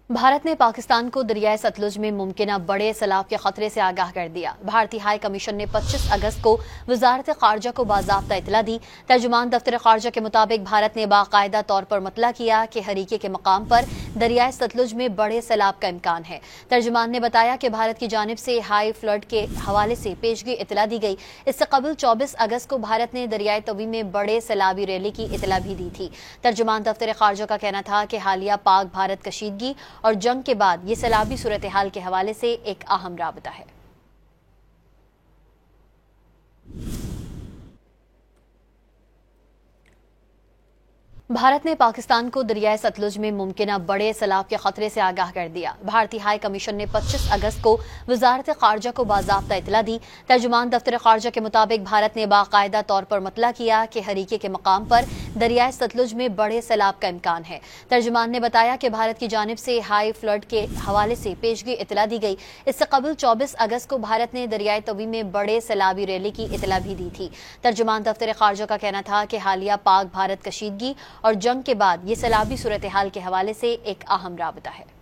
भारत ने पाकिस्तान को दरियाए सतलुज में मुमकिन बड़े सैलाब के खतरे से आगाह कर दिया। भारतीय हाई कमीशन ने 25 अगस्त को वजारत खारजा को बाज़ाब्ता इतला दी। तर्जुमान दफ्तर खारजा के मुताबिक भारत ने बाकायदा तौर पर मतला किया कि हरीके के मकाम पर दरियाए सतलुज में बड़े सैलाब का इम्कान है। तर्जुमान ने बताया कि भारत की जानिब से हाई फ्लड के हवाले से पेशगी इतला दी गई। इससे कबल 24 अगस्त को भारत ने दरियाए तवी में बड़े सैलाबी रैली की इतला भी दी थी। तर्जुमान दफ्तर खारजा का कहना था कि हालिया पाक भारत कशीदगी और जंग के बाद ये सैलाबी सूरत हाल के हवाले से एक अहम राबता है। भारत ने पाकिस्तान को दरियाए सतलुज में मुमकिन बड़े सैलाब के खतरे से आगाह कर दिया। भारतीय हाई कमीशन ने 25 अगस्त को वजारत खारजा को बाज़ाब्ता इतला दी। तर्जुमान दफ्तर खारजा के मुताबिक भारत ने बाकायदा तौर पर मतला किया कि हरीके के मकाम पर दरियाए सतलुज में बड़े सैलाब का इम्कान है। तर्जुमान ने बताया कि भारत की जानिब से हाई फ्लड के हवाले से पेशगी इतला दी गई। इससे कबल 24 अगस्त को भारत ने दरियाए तवी में बड़े सैलाबी रैली की इतला भी दी थी। तर्जुमान दफ्तर खारजा का कहना था कि हालिया पाक भारत कशीदगी और जंग के बाद ये सैलाबी सूरत हाल के हवाले से एक अहम राबता है।